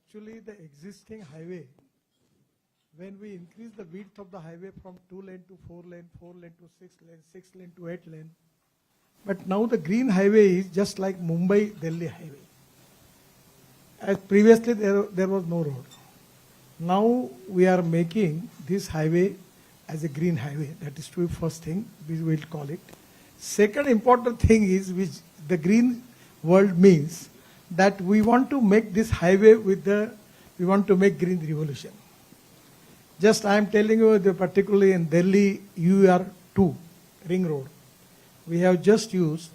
Actually, the existing highway, when we increase the width of the highway from 2 lane to 4 lane, 4 lane to 6 lane, 6 lane to 8 lane, but now the green highway is just like Mumbai-Delhi highway. As previously there was no road. Now we are making this highway as a green highway. That is the first thing we will call it. Second important thing is, which the green world means, that we want to make this highway we want to make green revolution. Just I am telling you, particularly in Delhi UR2 ring road, we have just used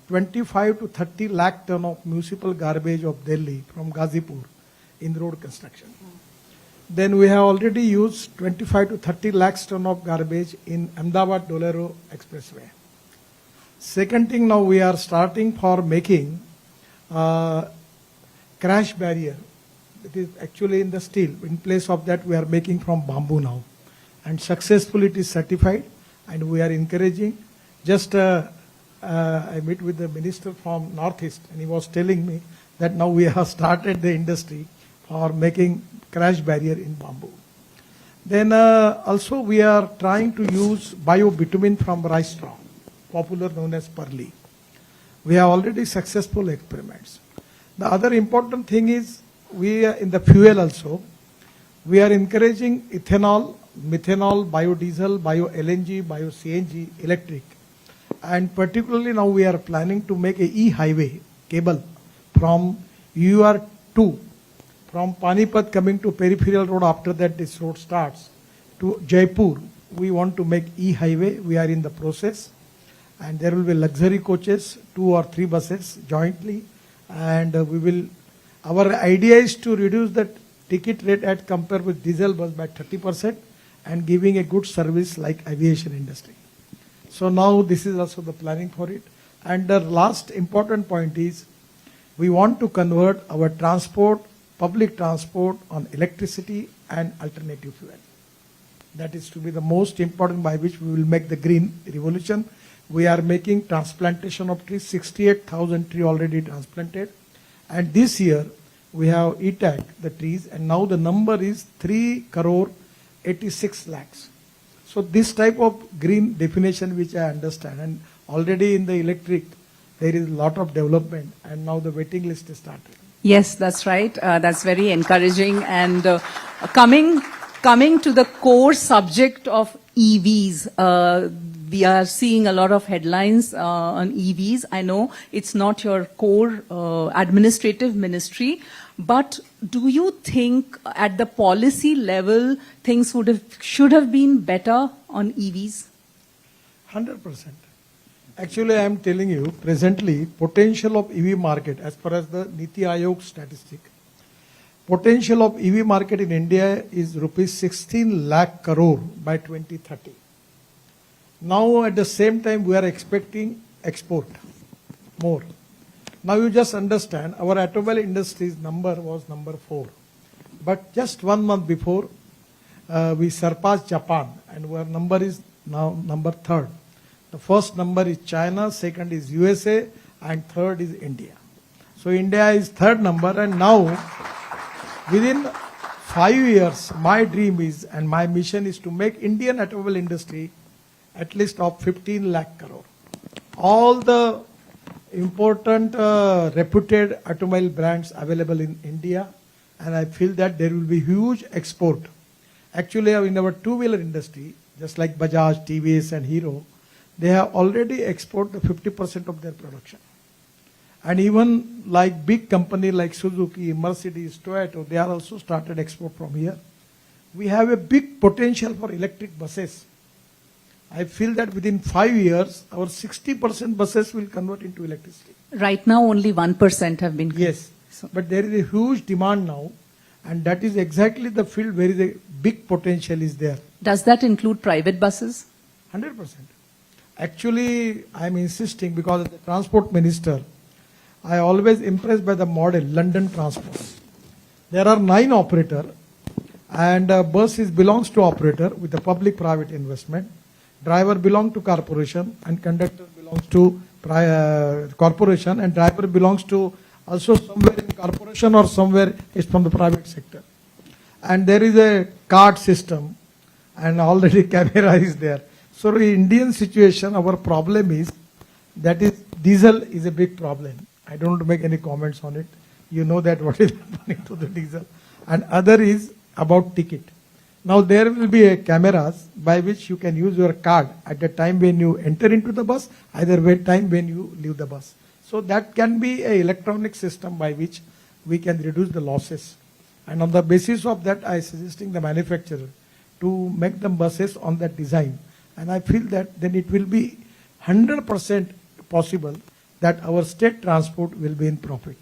25 to 30 lakh ton of municipal garbage of Delhi from Ghazipur in road construction. Then we have already used 25 to 30 lakhs ton of garbage in Ahmedabad-Dolero Expressway. Second thing, now we are starting for making crash barrier. It is actually in the steel. In place of that, we are making from bamboo now. And successfully it is certified, and we are encouraging. Just I met with the minister from Northeast, and he was telling me that now we have started the industry for making crash barrier in bamboo. Then also we are trying to use bio-bitumen from rice straw, popular known as Perli. We have already successful experiments. The other important thing is, we are in the fuel also, we are encouraging ethanol, methanol, biodiesel, bio-LNG, bio-CNG, electric. And particularly now we are planning to make a e-highway cable from UR2, from Panipat coming to peripheral road, after that this road starts, to Jaipur. We want to make e-highway. We are in the process. And there will be luxury coaches, 2 or 3 buses jointly. And our idea is to reduce the ticket rate at compared with diesel bus by 30% and giving a good service like aviation industry. So now this is also the planning for it. And the last important point is, we want to convert our transport, public transport, on electricity and alternative fuel. That is to be the most important by which we will make the green revolution. We are making transplantation of trees, 68,000 trees already transplanted. And this year we have e-tagged the trees, and now the number is 3 crore 86 lakhs. So this type of green definition which I understand, and already in the electric there is a lot of development, and now the waiting list is started. Yes, that's right. That's very encouraging. And coming to the core subject of EVs, we are seeing a lot of headlines on EVs. I know it's not your core administrative ministry, but do you think at the policy level things should have been better on EVs? 100%. Actually, I am telling you, presently, potential of EV market, as far as the Niti Aayog statistic, potential of EV market in India is rupees 16 lakh crore by 2030. Now, at the same time, we are expecting export more. Now, you just understand, our automobile industry's number was number 4. But just 1 month before, we surpassed Japan, and our number is now number 3rd. The first number is China, second is USA, and third is India. So India is 3rd number, and now within 5 years, my dream is, and my mission is to make Indian automobile industry at least of 15 lakh crore. All the important reputed automobile brands available in India, and I feel that there will be huge export. Actually, in our two-wheeler industry, just like Bajaj, TVS and Hero, they have already exported 50% of their production. And even like big company like Suzuki, Mercedes, Toyota, they are also started export from here. We have a big potential for electric buses. I feel that within 5 years, our 60% buses will convert into electricity. Right now, only 1% have been. Yes, but there is a huge demand now, and that is exactly the field where the big potential is there. Does that include private buses? 100%. Actually, I am insisting, because as the transport minister, I always impressed by the model, London Transport. There are 9 operators, and bus belongs to operator with a public-private investment. Driver belongs to corporation, and conductor belongs to corporation, and driver belongs to also somewhere in corporation or somewhere, it's from the private sector. And there is a card system and already camera is there. So in Indian situation, our problem is that is diesel is a big problem. I don't want to make any comments on it. You know that what is happening to the diesel. And other is about ticket. Now there will be a cameras by which you can use your card at the time when you enter into the bus, either wait time when you leave the bus. So that can be a electronic system by which we can reduce the losses. And on the basis of that, I suggesting the manufacturer to make the buses on that design. And I feel that then it will be 100% possible that our state transport will be in profit.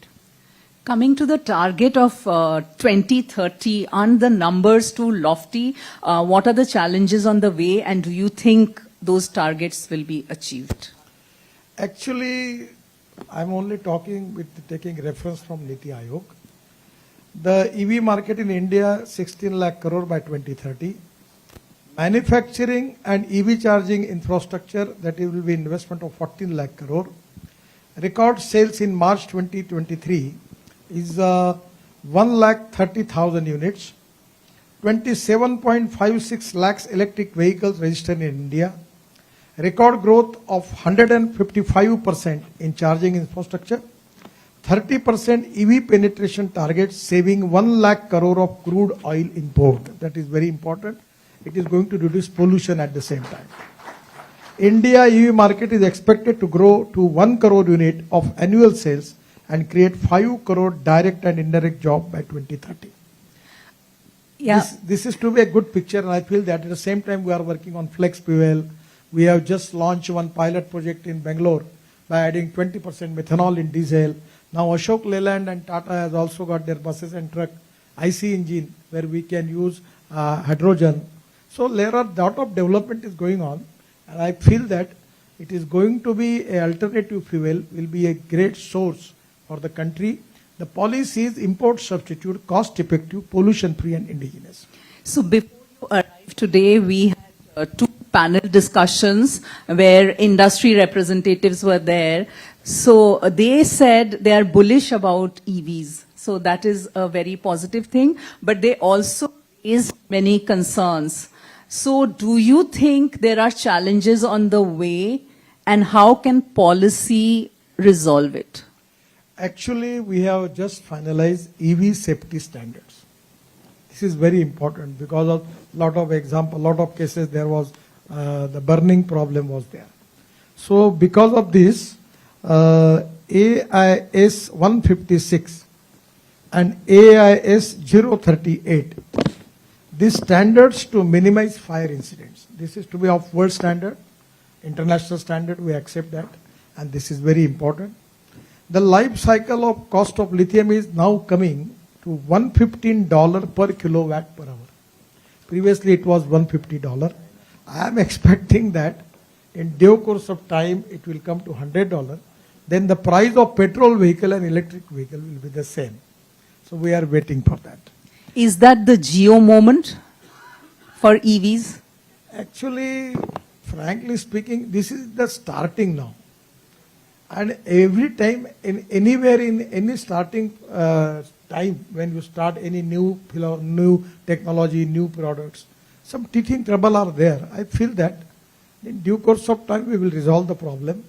Coming to the target of 2030, aren't the numbers too lofty? What are the challenges on the way, and do you think those targets will be achieved? Actually, I'm only taking reference from Niti Aayog. The EV market in India, 16 lakh crore by 2030. Manufacturing and EV charging infrastructure, that will be investment of 14 lakh crore. Record sales in March 2023 is 1,30,000 units. 27.56 lakhs electric vehicles registered in India. Record growth of 155% in charging infrastructure. 30% EV penetration target, saving 1 lakh crore of crude oil import. That is very important. It is going to reduce pollution at the same time. India EV market is expected to grow to 1 crore unit of annual sales and create 5 crore direct and indirect job by 2030. Yeah. This is to be a good picture, and I feel that at the same time we are working on flex fuel. We have just launched one pilot project in Bangalore by adding 20% methanol in diesel. Now Ashok Leyland and Tata has also got their buses and truck IC engine where we can use hydrogen. So there are lot of development is going on, and I feel that it is going to be an alternative fuel, will be a great source for the country. The policy is import substitute, cost effective, pollution free and indigenous. So before you arrived today, we had two panel discussions where industry representatives were there. So they said they are bullish about EVs. So that is a very positive thing. But they also raised many concerns. So do you think there are challenges on the way, and how can policy resolve it? Actually, we have just finalized EV safety standards. This is very important because of lot of cases there was the burning problem was there. So because of this, AIS 156 and AIS 038, these standards to minimize fire incidents. This is to be of world standard, international standard, we accept that, and this is very important. The life cycle of cost of lithium is now coming to $115 per kilowatt per hour. Previously it was $150. I am expecting that in due course of time it will come to $100. Then the price of petrol vehicle and electric vehicle will be the same. So we are waiting for that. Is that the geo moment for EVs? Actually, frankly speaking, this is the starting now. And every time, anywhere in any starting time, when you start any new technology, new products, some teething trouble are there. I feel that in due course of time we will resolve the problem.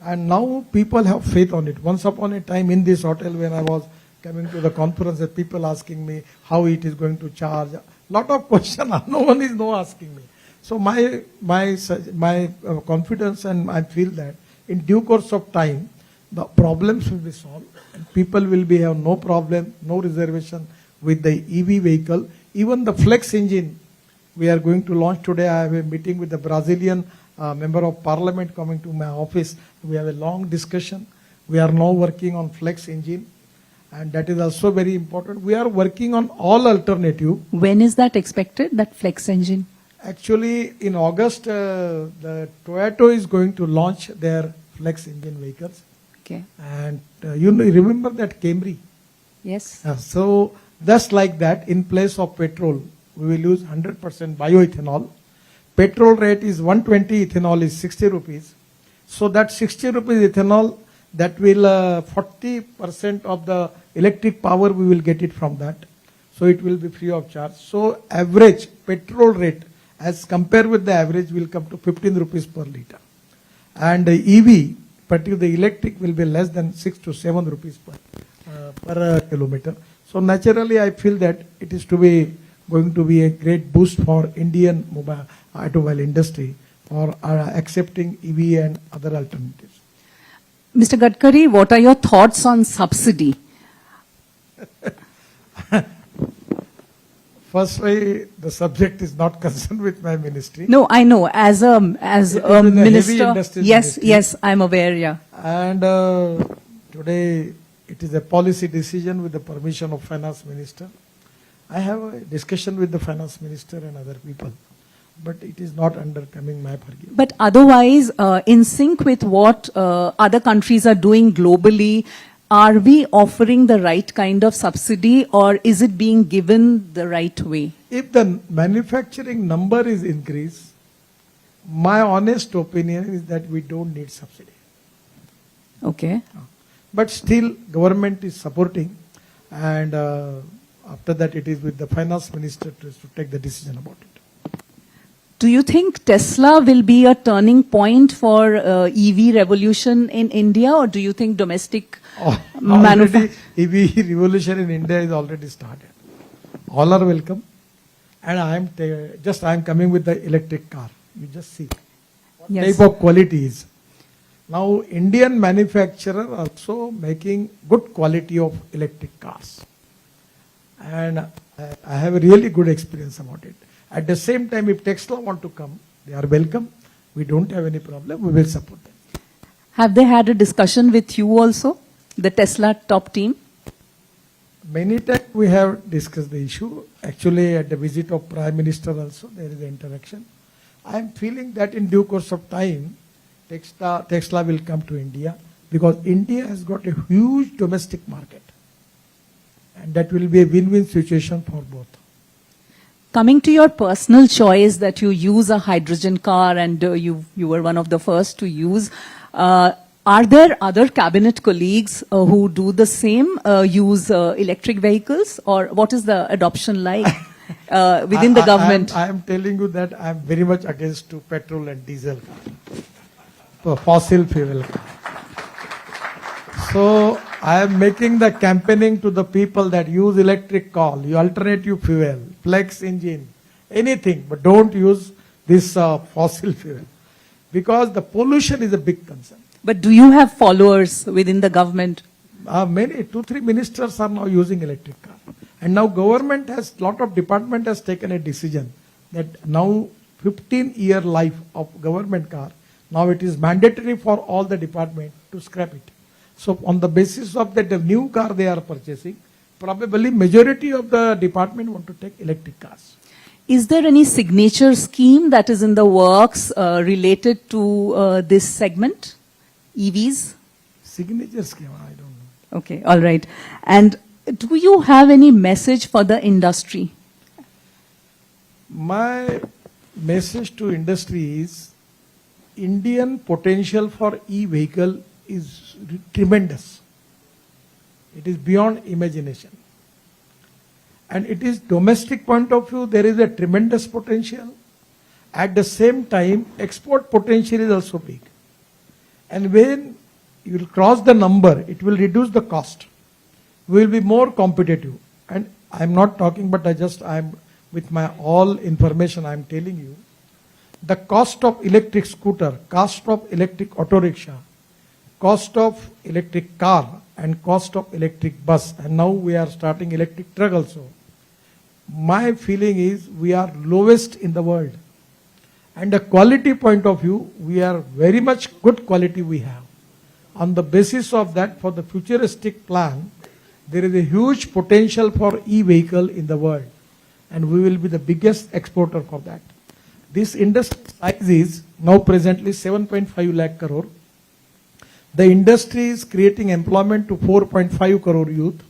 And now people have faith on it. Once upon a time in this hotel when I was coming to the conference, the people asking me how it is going to charge. Lot of questions, no one is asking me. So my confidence, and I feel that in due course of time, the problems will be solved and people will have no problem, no reservation with the EV vehicle. Even the flex engine we are going to launch today. I have a meeting with the Brazilian member of parliament coming to my office. We have a long discussion. We are now working on flex engine, and that is also very important. We are working on all alternative. When is that expected, that flex engine? Actually, in August, the Toyota is going to launch their flex engine vehicles. Okay. And you remember that Camry? Yes. So just like that, in place of petrol, we will use 100% bioethanol. Petrol rate is 120, ethanol is 60 rupees. So that 60 rupees ethanol, that will 40% of the electric power we will get it from that. So it will be free of charge. So average petrol rate as compared with the average will come to 15 rupees per liter. And the EV, particularly the electric, will be less than 6 to 7 rupees per kilometer. So naturally I feel that it is going to be a great boost for Indian automobile industry for accepting EV and other alternatives. Mr. Gadkari, what are your thoughts on subsidy? Firstly, the subject is not concerned with my ministry. No, I know. As a in the minister, heavy industries yes, ministry. yes, I'm aware. Yeah. And today it is a policy decision with the permission of finance minister. I have a discussion with the finance minister and other people, but it is not under coming my purview. But otherwise, in sync with what other countries are doing globally, are we offering the right kind of subsidy, or is it being given the right way? If the manufacturing number is increased, my honest opinion is that we don't need subsidy. Okay. But still, government is supporting, and after that it is with the finance minister to take the decision about it. Do you think Tesla will be a turning point for EV revolution in India, or do you think domestic Already EV revolution in India is already started. All are welcome, and I am coming with the electric car. You just see what Yes. type of quality is. Now Indian manufacturer also making good quality of electric cars, and I have a really good experience about it. At the same time, if Tesla want to come, they are welcome. We don't have any problem. We will support them. Have they had a discussion with you also, the Tesla top team? Many times we have discussed the issue. Actually, at the visit of Prime Minister also, there is an interaction. I am feeling that in due course of time, Tesla will come to India, because India has got a huge domestic market. And that will be a win-win situation for both. Coming to your personal choice that you use a hydrogen car, and you were one of the first to use, are there other cabinet colleagues who do the same, use electric vehicles, or what is the adoption like within the government? I am telling you that I am very much against to petrol and diesel car, fossil fuel car. So I am making the campaigning to the people that use electric car, you alternative fuel, flex engine, anything, but don't use this fossil fuel, because the pollution is a big concern. But do you have followers within the government? Many, 2-3 ministers are now using electric car. And now government has, lot of department has taken a decision that now 15-year life of government car, now it is mandatory for all the department to scrap it. So on the basis of that, the new car they are purchasing, probably majority of the department want to take electric cars. Is there any signature scheme that is in the works related to this segment, EVs? Signature scheme, I don't know. Okay, all right. And do you have any message for the industry? My message to industry is, Indian potential for e-vehicle is tremendous. It is beyond imagination. And it is domestic point of view, there is a tremendous potential. At the same time, export potential is also big. And when you will cross the number, it will reduce the cost. We will be more competitive. And I am not talking, but I am with my all information I am telling you. The cost of electric scooter, cost of electric auto rickshaw, cost of electric car, and cost of electric bus, and now we are starting electric truck also. My feeling is we are lowest in the world. And the quality point of view, we are very much good quality we have. On the basis of that, for the futuristic plan, there is a huge potential for e-vehicle in the world. And we will be the biggest exporter for that. This industry size is now presently 7.5 lakh crore. The industry is creating employment to 4.5 crore youth.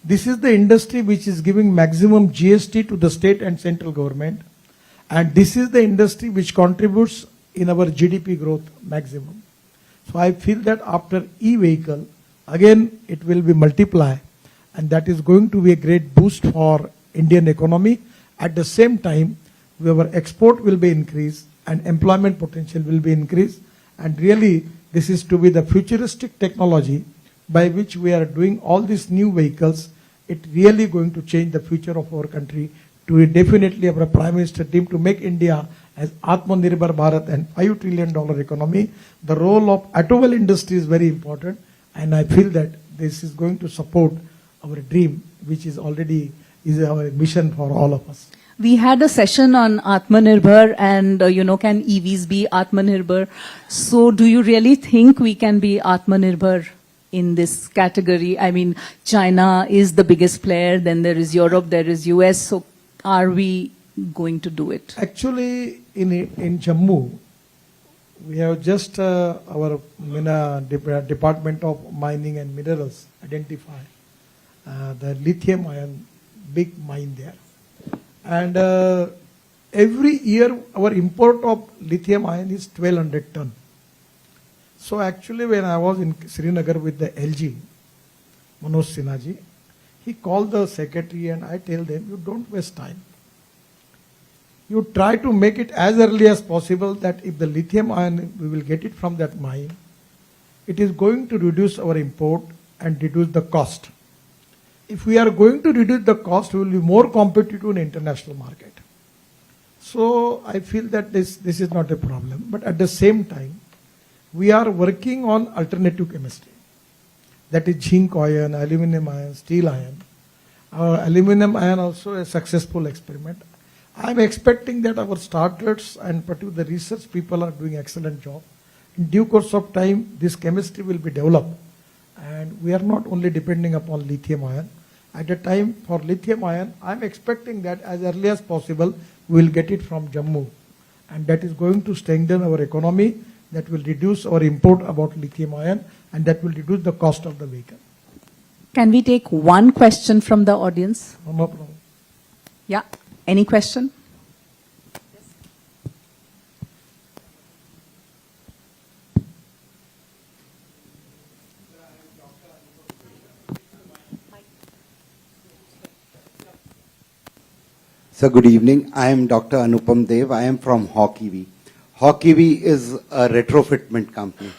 This is the industry which is giving maximum GST to the state and central government. And this is the industry which contributes in our GDP growth maximum. So I feel that after e-vehicle, again it will be multiply, and that is going to be a great boost for Indian economy. At the same time, our export will be increased and employment potential will be increased. And really, this is to be the futuristic technology by which we are doing all these new vehicles. It really going to change the future of our country. To definitely our Prime Minister team to make India as Atmanirbhar Bharat and $5 trillion economy. The role of automobile industry is very important, and I feel that this is going to support our dream, which is already is our mission for all of us. We had a session on Atmanirbhar and, can EVs be Atmanirbhar? So do you really think we can be Atmanirbhar in this category? I mean, China is the biggest player, then there is Europe, there is US. So are we going to do it? Actually, in Jammu, we have just our Department of Mining and Minerals identify the lithium ion big mine there. And every year our import of lithium ion is 1200 ton. So actually when I was in Srinagar with the LG, Manoj Sinha, he called the secretary and I tell them, you don't waste time. You try to make it as early as possible that if the lithium ion, we will get it from that mine, it is going to reduce our import and reduce the cost. If we are going to reduce the cost, we will be more competitive in international market. So I feel that this is not a problem. But at the same time, we are working on alternative chemistry. That is zinc ion, aluminum ion, steel ion. Our aluminum ion also a successful experiment. I am expecting that our starters and particularly the research people are doing excellent job. In due course of time, this chemistry will be developed. And we are not only depending upon lithium ion. At the time for lithium ion, I am expecting that as early as possible, we will get it from Jammu. And that is going to strengthen our economy, that will reduce our import about lithium ion, and that will reduce the cost of the vehicle. Can we take one question from the audience? No problem. Yeah, any question? So good evening. I am Dr. Anupam Dev. I am from Hawkiwi. Hawkiwi is a retrofitment company.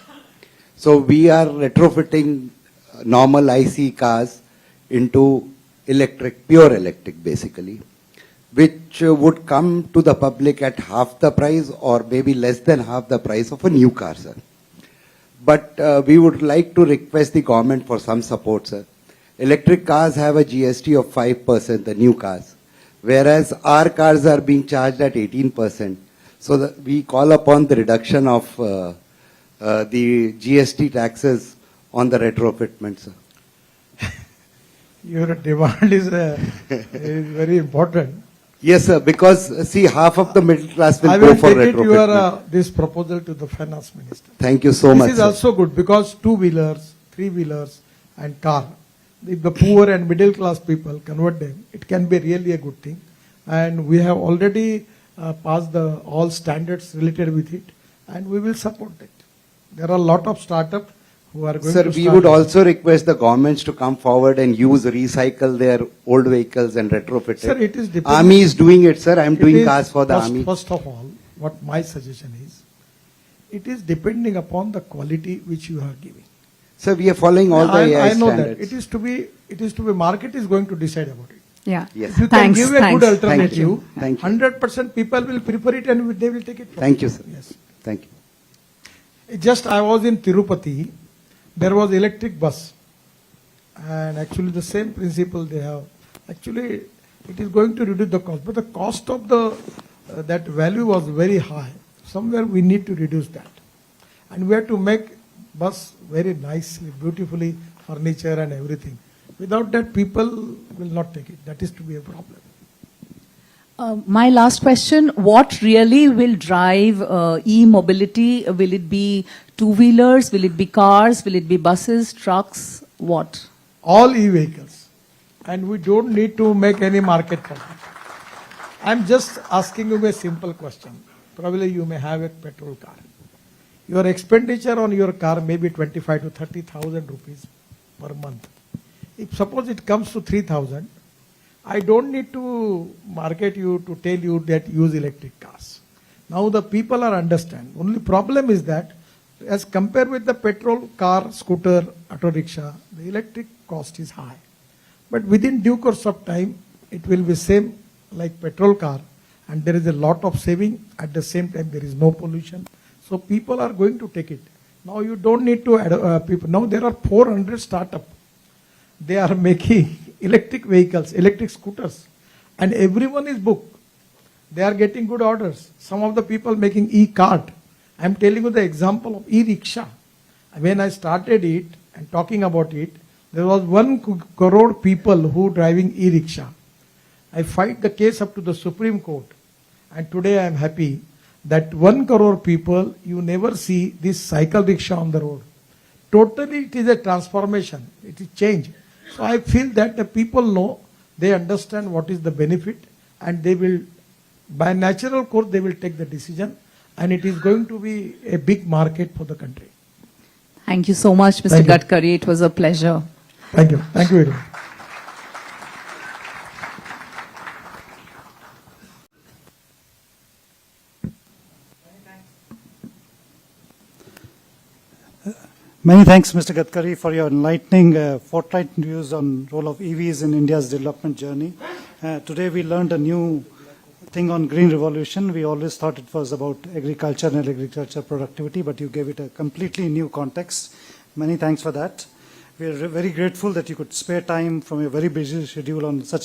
So we are retrofitting normal IC cars into electric, pure electric basically, which would come to the public at half the price or maybe less than half the price of a new car, sir. But we would like to request the government for some support, sir. Electric cars have a GST of 5%, the new cars. Whereas our cars are being charged at 18%. So we call upon the reduction of the GST taxes on the retrofitment, sir. Your demand is very important. Yes, sir, because see, half of the middle class will I go will for take it retrofitment. this proposal to the finance minister. Thank you so much, This is sir. also good because two-wheelers, three-wheelers and car, if the poor and middle class people convert them, it can be really a good thing. And we have already passed all standards related with it, and we will support it. There are a lot of startups who are going Sir, to we start would it. also request the governments to come forward and recycle their old vehicles and retrofit Sir, it. it is dependent. Army is doing it, sir. I am It doing is cars for the first, army. First of all, what my suggestion is, it is depending upon the quality which you are giving. Sir, we are following all the AI I know standards. that it is to be market is going to decide about it. Yeah. Yes. If you Thanks, can give a thanks. good alternative, Thank you. 100% people will prefer it and they will take it. From Thank you, sir. Yes. Thank you. Just I was in Tirupati, there was electric bus, and actually the same principle they have. Actually, it is going to reduce the cost, but the cost of the that value was very high. Somewhere we need to reduce that, and we have to make bus very nicely, beautifully furniture and everything. Without that, people will not take it. That is to be a problem. My last question, what really will drive e-mobility? Will it be two-wheelers? Will it be cars? Will it be buses, trucks? What? All e-vehicles, and we don't need to make any market for that. I'm just asking you a simple question. Probably you may have a petrol car. your expenditure on your car may be 25 to 30,000 rupees per month. If suppose it comes to 3,000, I don't need to market you to tell you that use electric cars. Now the people are understand. Only problem is that as compared with the petrol car, scooter, auto rickshaw, the electric cost is high. But within due course of time, it will be same like petrol car, and there is a lot of saving. At the same time, there is no pollution. So people are going to take it. Now you don't need to add people. Now there are 400 startups. They are making electric vehicles, electric scooters, and everyone is booked. They are getting good orders. Some of the people making e-cart. I am telling you the example of e-rickshaw. When I started it and talking about it, there was 1 crore people who driving e-rickshaw. I fight the case up to the Supreme Court, and today I am happy that 1 crore people, you never see this cycle rickshaw on the road. Totally it is a transformation, it is change. So I feel that the people know, they understand what is the benefit, and they will, by natural course, they will take the decision, and it is going to be a big market for the country. Thank you so much, Mr. Thank you. Gadkari. It was a pleasure. Thank you. Thank you very much. Many thanks, Mr. Gadkari, for your enlightening forthright views on role of EVs in India's development journey. Today we learned a new thing on green revolution. We always thought it was about agriculture and agriculture productivity, but you gave it a completely new context. Many thanks for that. We are very grateful that you could spare time from your very busy schedule on such